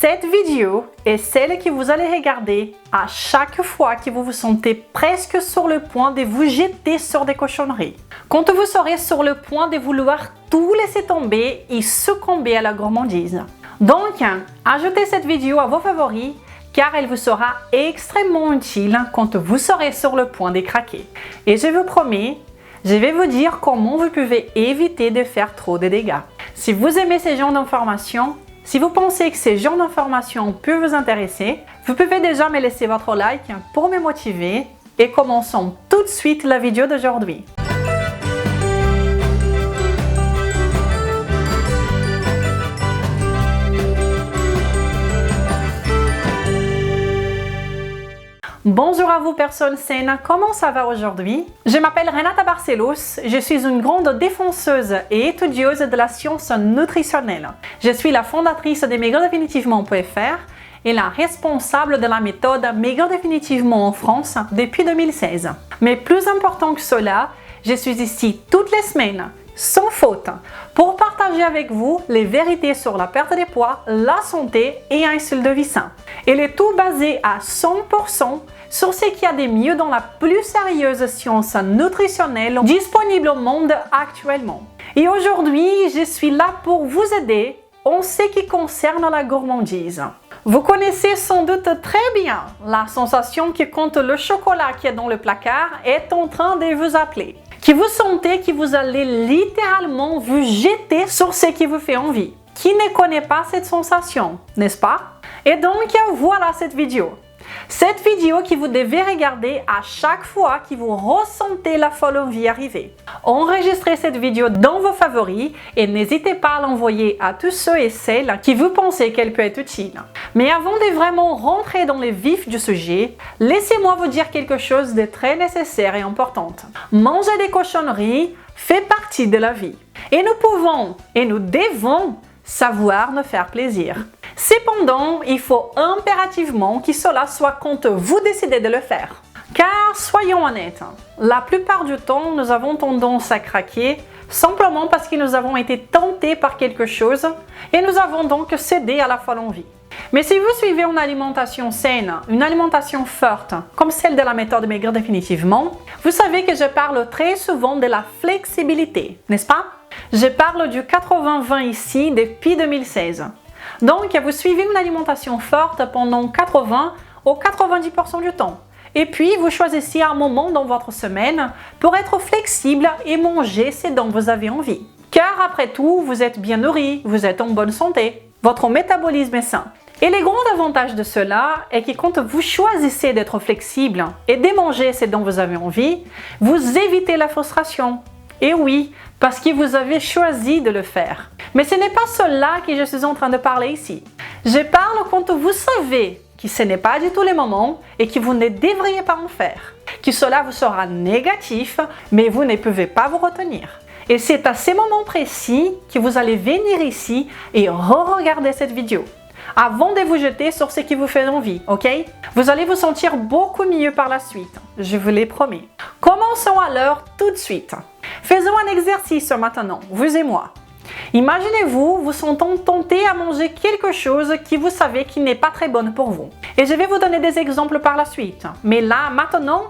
Cette vidéo est celle que vous allez regarder à chaque fois que vous vous sentez presque sur le point de vous jeter sur des cochonneries. Quand vous serez sur le point de vouloir tout laisser tomber et succomber à la gourmandise. Donc, ajoutez cette vidéo à vos favoris car elle vous sera extrêmement utile quand vous serez sur le point de craquer. Et je vous promets, je vais vous dire comment vous pouvez éviter de faire trop de dégâts. Si vous aimez ce genre d'informations, si vous pensez que ce genre d'informations peut vous intéresser, vous pouvez déjà me laisser votre like pour me motiver et commençons tout de suite la vidéo d'aujourd'hui. Bonjour à vous personnes saines, comment ça va aujourd'hui? Je m'appelle Renata Barcelos, je suis une grande défenseuse et étudieuse de la science nutritionnelle. Je suis la fondatrice de maigredéfinitivement.fr et la responsable de la méthode Maigre définitivement en France depuis 2016. Mais plus important que cela, je suis ici toutes les semaines, sans faute, pour partager avec vous les vérités sur la perte de poids, la santé et un style de vie sain. Et le tout basé à 100% sur ce qu'il y a de mieux dans la plus sérieuse science nutritionnelle disponible au monde actuellement. Et aujourd'hui, je suis là pour vous aider en ce qui concerne la gourmandise. Vous connaissez sans doute très bien la sensation que quand le chocolat qui est dans le placard est en train de vous appeler. Que vous sentez que vous allez littéralement vous jeter sur ce qui vous fait envie. Qui ne connaît pas cette sensation, n'est-ce pas? Et donc voilà cette vidéo. Cette vidéo que vous devez regarder à chaque fois que vous ressentez la folle envie arriver. Enregistrez cette vidéo dans vos favoris et n'hésitez pas à l'envoyer à tous ceux et celles qui vous pensez qu'elle peut être utile. Mais avant de vraiment rentrer dans le vif du sujet, laissez-moi vous dire quelque chose de très nécessaire et important. Manger des cochonneries fait partie de la vie. Et nous pouvons et nous devons savoir nous faire plaisir. Cependant, il faut impérativement que cela soit quand vous décidez de le faire. Car, soyons honnêtes, la plupart du temps, nous avons tendance à craquer simplement parce que nous avons été tentés par quelque chose et nous avons donc cédé à la folle envie. Mais si vous suivez une alimentation saine, une alimentation forte, comme celle de la méthode Maigre définitivement, vous savez que je parle très souvent de la flexibilité, n'est-ce pas? Je parle du 80-20 ici depuis 2016. Donc, vous suivez une alimentation forte pendant 80 ou 90% du temps. Et puis, vous choisissez un moment dans votre semaine pour être flexible et manger ce dont vous avez envie. Car après tout, vous êtes bien nourri, vous êtes en bonne santé, votre métabolisme est sain. Et le grand avantage de cela est que quand vous choisissez d'être flexible et de manger ce dont vous avez envie, vous évitez la frustration. Et oui, parce que vous avez choisi de le faire. Mais ce n'est pas cela que je suis en train de parler ici. Je parle quand vous savez que ce n'est pas du tout le moment et que vous ne devriez pas en faire. Que cela vous sera négatif, mais vous ne pouvez pas vous retenir. Et c'est à ces moments précis que vous allez venir ici et re-regarder cette vidéo. Avant de vous jeter sur ce qui vous fait envie, ok? Vous allez vous sentir beaucoup mieux par la suite, je vous l'ai promis. Commençons alors tout de suite. Faisons un exercice maintenant, vous et moi. Imaginez-vous vous sentant tenté à manger quelque chose qui vous savez qui n'est pas très bonne pour vous. Et je vais vous donner des exemples par la suite. Mais là, maintenant,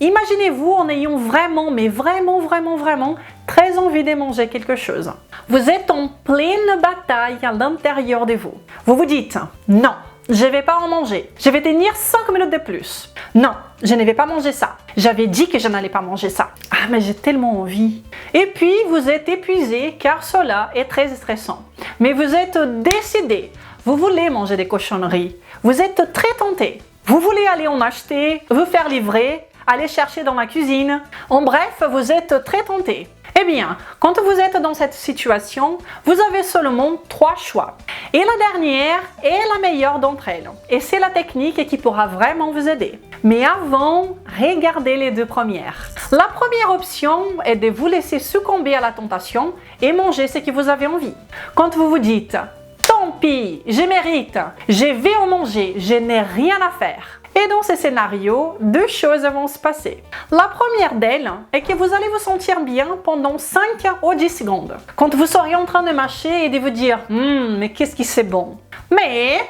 imaginez-vous en ayant vraiment, mais vraiment, très envie de manger quelque chose. Vous êtes en pleine bataille à l'intérieur de vous. Vous vous dites, non, je ne vais pas en manger. Je vais tenir 5 minutes de plus. Non, je ne vais pas manger ça. J'avais dit que je n'allais pas manger ça. Ah, mais j'ai tellement envie. Et puis, vous êtes épuisé car cela est très stressant. Mais vous êtes décidé. Vous voulez manger des cochonneries. Vous êtes très tenté. Vous voulez aller en acheter, vous faire livrer, aller chercher dans la cuisine. En bref, vous êtes très tenté. Eh bien, quand vous êtes dans cette situation, vous avez seulement 3 choix. Et la dernière est la meilleure d'entre elles. Et c'est la technique qui pourra vraiment vous aider. Mais avant, regardez les 2 premières. La première option est de vous laisser succomber à la tentation et manger ce que vous avez envie. Quand vous vous dites « Tant pis, je mérite, je vais en manger, je n'ai rien à faire ». Et dans ce scénario, 2 choses vont se passer. La première d'elles est que vous allez vous sentir bien pendant 5 ou 10 secondes. Quand vous serez en train de mâcher et de vous dire « mais qu'est-ce qui c'est bon ?» Mais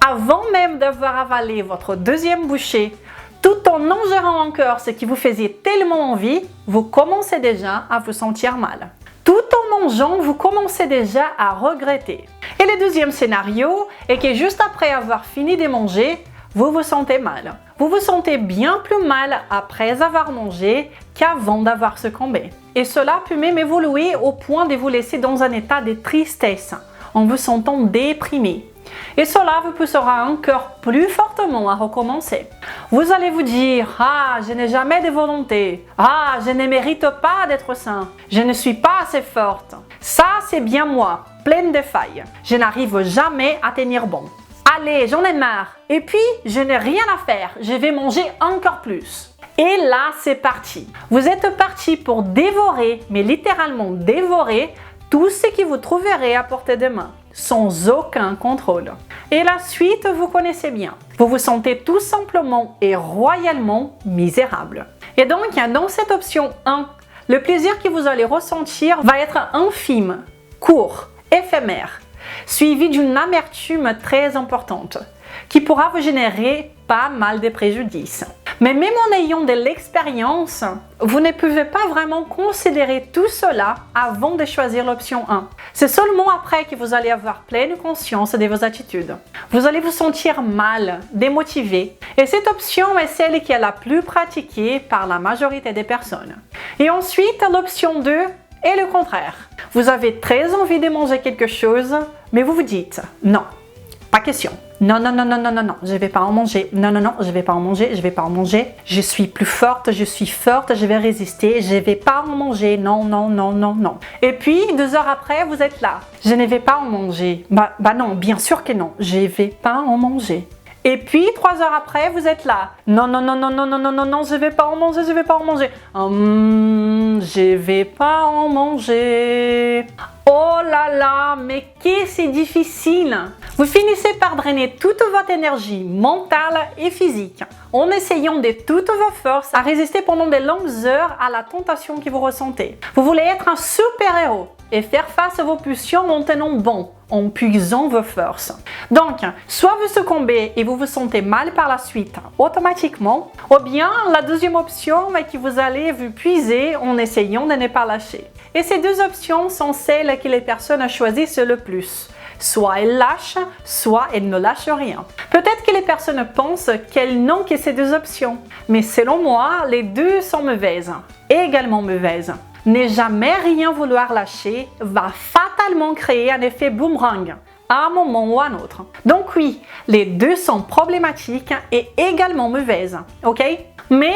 Avant même d'avoir avalé votre deuxième bouchée, tout en ingérant encore ce qui vous faisait tellement envie, vous commencez déjà à vous sentir mal. Tout en mangeant, vous commencez déjà à regretter. Et le deuxième scénario est que juste après avoir fini de manger, vous vous sentez mal. Vous vous sentez bien plus mal après avoir mangé qu'avant d'avoir succombé. Et cela peut même évoluer au point de vous laisser dans un état de tristesse, en vous sentant déprimé. Et cela vous poussera encore plus fortement à recommencer. Vous allez vous dire « Ah, je n'ai jamais de volonté. Ah, je ne mérite pas d'être sain. Je ne suis pas assez forte. Ça, c'est bien moi, pleine de failles. Je n'arrive jamais à tenir bon. Allez, j'en ai marre. Et puis, je n'ai rien à faire. Je vais manger encore plus. » Et là, c'est parti. Vous êtes parti pour dévorer, mais littéralement dévorer, tout ce que vous trouverez à portée de main, sans aucun contrôle. Et la suite, vous connaissez bien. Vous vous sentez tout simplement et royalement misérable. Et donc, dans cette option 1, le plaisir que vous allez ressentir va être infime, court, éphémère, suivi d'une amertume très importante, qui pourra vous générer pas mal de préjudices. Mais même en ayant de l'expérience, vous ne pouvez pas vraiment considérer tout cela avant de choisir l'option 1. C'est seulement après que vous allez avoir pleine conscience de vos attitudes. Vous allez vous sentir mal, démotivé. Et cette option est celle qui est la plus pratiquée par la majorité des personnes. Et ensuite, l'option 2 est le contraire. Vous avez très envie de manger quelque chose, mais vous vous dites « Non, pas question. Non, non, non, non, non, non, non, je vais pas en manger. Non, non, non, je vais pas en manger, je vais pas en manger. Je suis plus forte, je vais résister, je vais pas en manger. Non, non, non, non, non. » Et puis, 2 heures après, vous êtes là. Je ne vais pas en manger. Bah non, bien sûr que non, je vais pas en manger. Et puis, 3 heures après, vous êtes là. Non, non, non, non, non, non, non, non, non, je vais pas en manger, je vais pas en manger. Je vais pas en manger. Oh là là, mais que c'est difficile! Vous finissez par drainer toute votre énergie mentale et physique en essayant de toutes vos forces à résister pendant de longues heures à la tentation que vous ressentez. Vous voulez être un super-héros et faire face à vos pulsions en tenant bon, en puisant vos forces. Donc, soit vous succombez et vous vous sentez mal par la suite automatiquement, ou bien la deuxième option est que vous allez vous puiser en essayant de ne pas lâcher. Et ces 2 options sont celles que les personnes choisissent le plus. Soit elles lâchent, soit elles ne lâchent rien. Peut-être que les personnes pensent qu'elles n'ont que ces 2 options, mais selon moi, les 2 sont mauvaises, également mauvaises. Ne jamais rien vouloir lâcher va fatalement créer un effet boomerang à un moment ou à un autre. Donc oui, les 2 sont problématiques et également mauvaises, ok? Mais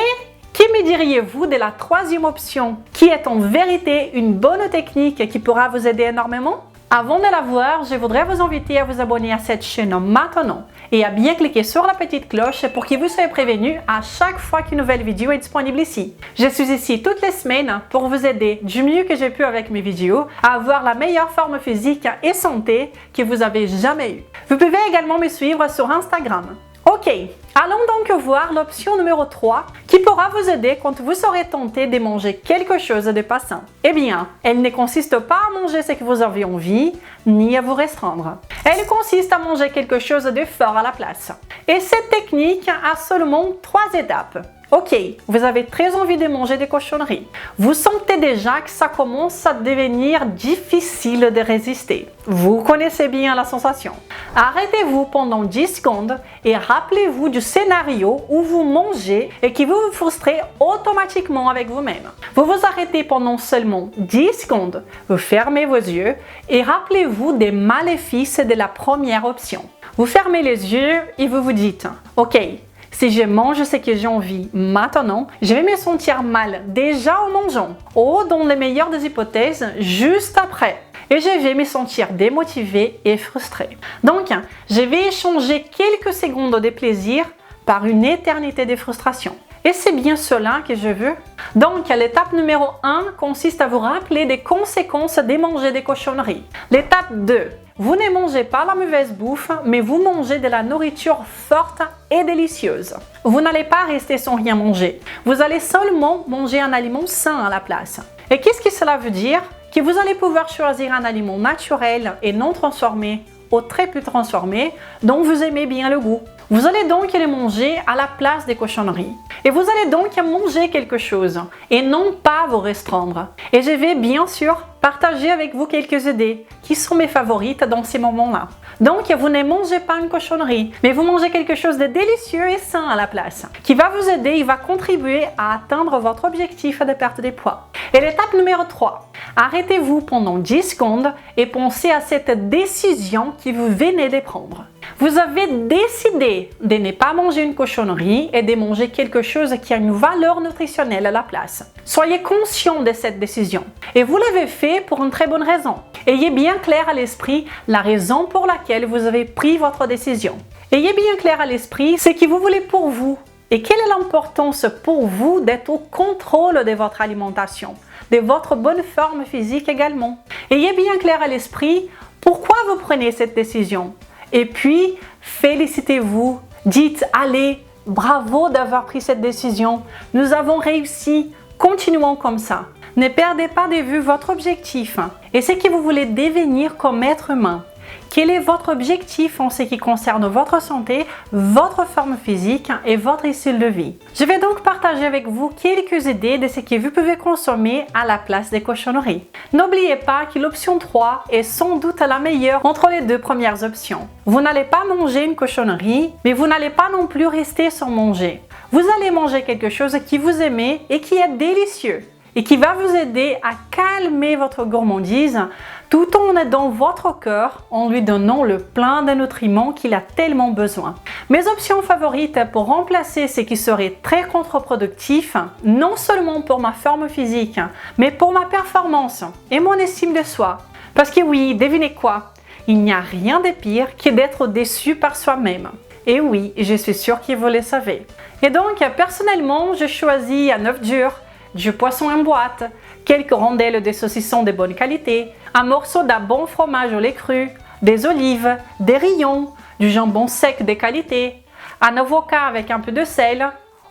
que me diriez-vous de la 3e option, qui est en vérité une bonne technique qui pourra vous aider énormément? Avant de la voir, je voudrais vous inviter à vous abonner à cette chaîne maintenant et à bien cliquer sur la petite cloche pour que vous soyez prévenu à chaque fois qu'une nouvelle vidéo est disponible ici. Je suis ici toutes les semaines pour vous aider du mieux que j'ai pu avec mes vidéos à avoir la meilleure forme physique et santé que vous avez jamais eue. Vous pouvez également me suivre sur Instagram. Ok, allons donc voir l'option numéro 3 qui pourra vous aider quand vous serez tenté de manger quelque chose de pas sain. Eh bien, elle ne consiste pas à manger ce que vous avez envie, ni à vous restreindre. Elle consiste à manger quelque chose de fort à la place. Et cette technique a seulement 3 étapes. Ok, vous avez très envie de manger des cochonneries. Vous sentez déjà que ça commence à devenir difficile de résister. Vous connaissez bien la sensation. Arrêtez-vous pendant 10 secondes et rappelez-vous du scénario où vous mangez et qui vous frustrez automatiquement avec vous-même. Vous vous arrêtez pendant seulement 10 secondes, vous fermez vos yeux et rappelez-vous des maléfices de la première option. Vous fermez les yeux et vous vous dites « Ok, si je mange ce que j'ai envie maintenant, je vais me sentir mal déjà en mangeant, ou dans les meilleures des hypothèses, juste après. Et je vais me sentir démotivé et frustré. Donc, je vais échanger quelques secondes de plaisir par une éternité de frustration. Et c'est bien cela que je veux. Donc, l'étape numéro 1 consiste à vous rappeler des conséquences de manger des cochonneries. L'étape 2. Vous ne mangez pas la mauvaise bouffe, mais vous mangez de la nourriture forte et délicieuse. Vous n'allez pas rester sans rien manger. Vous allez seulement manger un aliment sain à la place. Et qu'est-ce que cela veut dire? Que vous allez pouvoir choisir un aliment naturel et non transformé ou très peu transformés dont vous aimez bien le goût. Vous allez donc les manger à la place des cochonneries. Et vous allez donc manger quelque chose et non pas vous restreindre. Et je vais bien sûr partager avec vous quelques idées qui sont mes favorites dans ces moments-là. Donc vous ne mangez pas une cochonnerie, mais vous mangez quelque chose de délicieux et sain à la place, qui va vous aider et va contribuer à atteindre votre objectif de perte de poids. Et l'étape numéro 3, arrêtez-vous pendant 10 secondes et pensez à cette décision que vous venez de prendre. Vous avez décidé de ne pas manger une cochonnerie et de manger quelque chose qui a une valeur nutritionnelle à la place. Soyez conscient de cette décision et vous l'avez fait pour une très bonne raison. Ayez bien clair à l'esprit la raison pour laquelle vous avez pris votre décision. Ayez bien clair à l'esprit ce que vous voulez pour vous et quelle est l'importance pour vous d'être au contrôle de votre alimentation, de votre bonne forme physique également. Ayez bien clair à l'esprit pourquoi vous prenez cette décision. Et puis, félicitez-vous, dites « Allez, bravo d'avoir pris cette décision, nous avons réussi, continuons comme ça ». Ne perdez pas de vue votre objectif et ce que vous voulez devenir comme être humain. Quel est votre objectif en ce qui concerne votre santé, votre forme physique et votre style de vie? Je vais donc partager avec vous quelques idées de ce que vous pouvez consommer à la place des cochonneries. N'oubliez pas que l'option 3 est sans doute la meilleure entre les deux premières options. Vous n'allez pas manger une cochonnerie, mais vous n'allez pas non plus rester sans manger. Vous allez manger quelque chose que vous aimez et qui est délicieux et qui va vous aider à calmer votre gourmandise tout en aidant votre corps en lui donnant le plein de nutriments qu'il a tellement besoin. Mes options favorites pour remplacer ce qui serait très contre-productif, non seulement pour ma forme physique, mais pour ma performance et mon estime de soi. Parce que oui, devinez quoi? Il n'y a rien de pire que d'être déçu par soi-même. Et oui, je suis sûre que vous le savez. Et donc, personnellement, je choisis un œuf dur, du poisson en boîte, quelques rondelles de saucisson de bonne qualité, un morceau d'un bon fromage au lait cru, des olives, des rillons, du jambon sec de qualité, un avocat avec un peu de sel,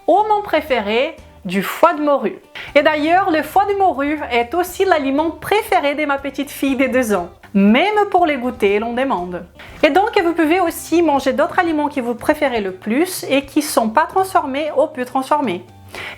ou mon préféré, du foie de morue. Et d'ailleurs, le foie de morue est aussi l'aliment préféré de ma petite fille de 2 ans. Même pour les goûter, l'on demande. Et donc, vous pouvez aussi manger d'autres aliments que vous préférez le plus et qui ne sont pas transformés ou peu transformés.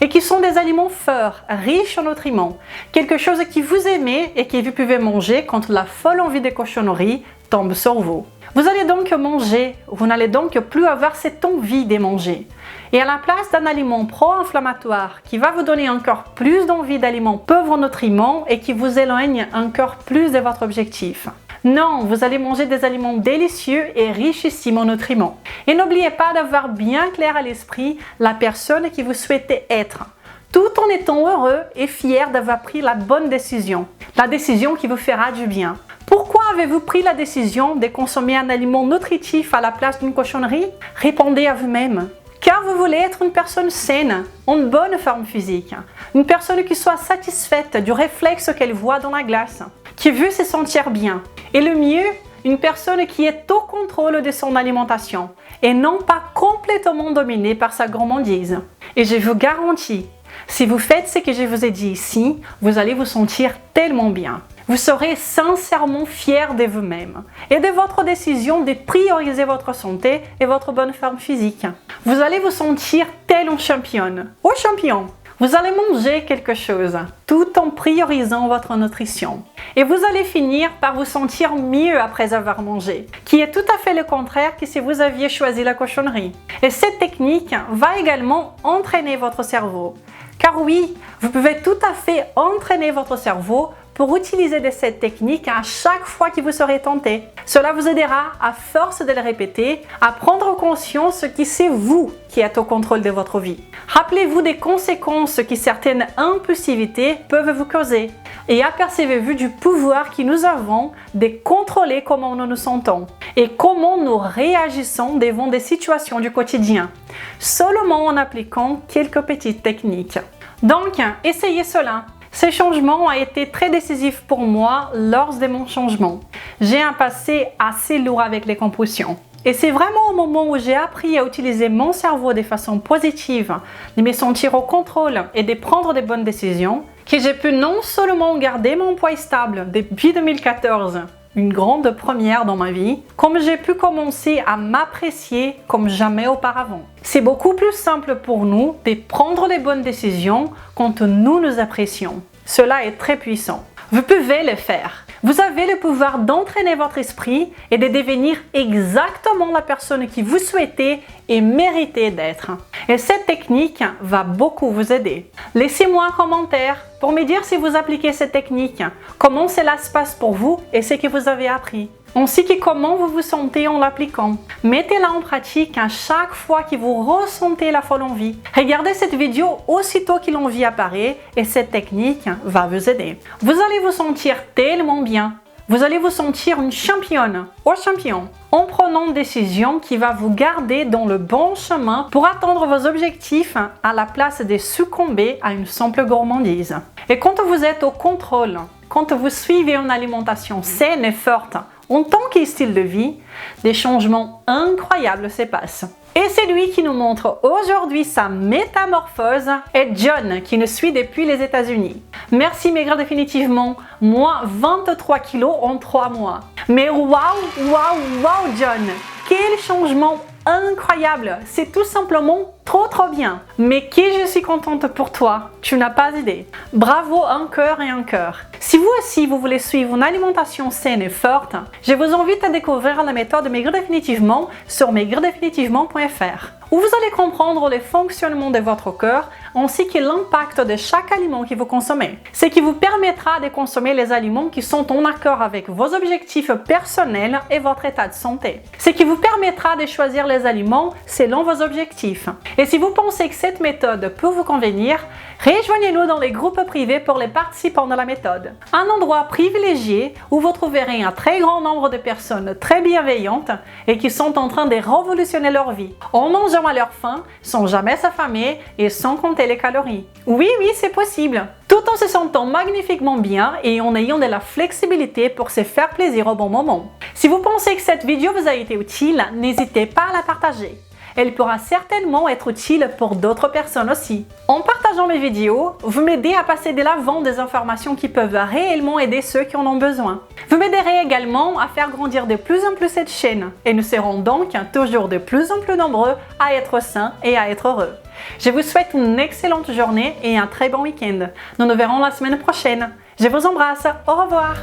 Et qui sont des aliments forts, riches en nutriments. Quelque chose que vous aimez et que vous pouvez manger quand la folle envie de cochonnerie tombe sur vous. Vous allez donc manger, vous n'allez donc plus avoir cette envie de manger. Et à la place d'un aliment pro-inflammatoire qui va vous donner encore plus d'envie d'aliments pauvres en nutriments et qui vous éloigne encore plus de votre objectif. Non, vous allez manger des aliments délicieux et richissimes en nutriments. Et n'oubliez pas d'avoir bien clair à l'esprit la personne que vous souhaitez être, tout en étant heureux et fier d'avoir pris la bonne décision, la décision qui vous fera du bien. Pourquoi avez-vous pris la décision de consommer un aliment nutritif à la place d'une cochonnerie? Répondez à vous-même. Car vous voulez être une personne saine, en bonne forme physique, une personne qui soit satisfaite du réflexe qu'elle voit dans la glace, qui veut se sentir bien. Et le mieux, une personne qui est au contrôle de son alimentation et non pas complètement dominée par sa gourmandise. Et je vous garantis, si vous faites ce que je vous ai dit ici, vous allez vous sentir tellement bien. Vous serez sincèrement fier de vous-même et de votre décision de prioriser votre santé et votre bonne forme physique. Vous allez vous sentir tel un championne ou champion. Vous allez manger quelque chose tout en priorisant votre nutrition. Et vous allez finir par vous sentir mieux après avoir mangé, qui est tout à fait le contraire que si vous aviez choisi la cochonnerie. Et cette technique va également entraîner votre cerveau. Car oui, vous pouvez tout à fait entraîner votre cerveau pour utiliser cette technique à chaque fois que vous serez tenté. Cela vous aidera, à force de le répéter, à prendre conscience que c'est vous qui êtes au contrôle de votre vie. Rappelez-vous des conséquences que certaines impulsivités peuvent vous causer et apercevez-vous du pouvoir que nous avons de contrôler comment nous nous sentons et comment nous réagissons devant des situations du quotidien, seulement en appliquant quelques petites techniques. Donc, essayez cela. Ce changement a été très décisif pour moi lors de mon changement. J'ai un passé assez lourd avec les compulsions. Et c'est vraiment au moment où j'ai appris à utiliser mon cerveau de façon positive, de me sentir au contrôle et de prendre de bonnes décisions, que j'ai pu non seulement garder mon poids stable depuis 2014, une grande première dans ma vie, comme j'ai pu commencer à m'apprécier comme jamais auparavant. C'est beaucoup plus simple pour nous de prendre les bonnes décisions quand nous nous apprécions. Cela est très puissant. Vous pouvez le faire. Vous avez le pouvoir d'entraîner votre esprit et de devenir exactement la personne que vous souhaitez et méritez d'être. Et cette technique va beaucoup vous aider. Laissez-moi un commentaire pour me dire si vous appliquez cette technique, comment cela se passe pour vous et ce que vous avez appris, ainsi que comment vous vous sentez en l'appliquant. Mettez-la en pratique à chaque fois que vous ressentez la folle envie. Regardez cette vidéo aussitôt que l'envie apparaît et cette technique va vous aider. Vous allez vous sentir tellement bien. Vous allez vous sentir une championne ou champion en prenant une décision qui va vous garder dans le bon chemin pour atteindre vos objectifs à la place de succomber à une simple gourmandise. Et quand vous êtes au contrôle, quand vous suivez une alimentation saine et forte en tant que style de vie, des changements incroyables se passent. Et celui qui nous montre aujourd'hui sa métamorphose est John, qui nous suit depuis les États-Unis. Merci maigrir définitivement, moins 23 kilos en 3 mois. Mais waouh, John, quel changement incroyable, c'est tout simplement trop bien. Mais qui je suis contente pour toi, tu n'as pas idée. Bravo, un cœur et un cœur. Si vous aussi vous voulez suivre une alimentation saine et forte, je vous invite à découvrir la méthode Maigrir définitivement sur maigrirdéfinitivement.fr, où vous allez comprendre le fonctionnement de votre cœur ainsi que l'impact de chaque aliment que vous consommez. Ce qui vous permettra de consommer les aliments qui sont en accord avec vos objectifs personnels et votre état de santé. Ce qui vous permettra de choisir les aliments selon vos objectifs. Et si vous pensez que cette méthode peut vous convenir, rejoignez-nous dans les groupes privés pour les participants de la méthode. Un endroit privilégié où vous trouverez un très grand nombre de personnes très bienveillantes et qui sont en train de révolutionner leur vie, en mangeant à leur faim, sans jamais s'affamer et sans compter les calories. Oui, c'est possible. Tout en se sentant magnifiquement bien et en ayant de la flexibilité pour se faire plaisir au bon moment. Si vous pensez que cette vidéo vous a été utile, n'hésitez pas à la partager. Elle pourra certainement être utile pour d'autres personnes aussi. En partageant mes vidéos, vous m'aidez à passer de l'avant des informations qui peuvent réellement aider ceux qui en ont besoin. Vous m'aiderez également à faire grandir de plus en plus cette chaîne et nous serons donc toujours de plus en plus nombreux à être sains et à être heureux. Je vous souhaite une excellente journée et un très bon week-end. Nous nous verrons la semaine prochaine. Je vous embrasse. Au revoir.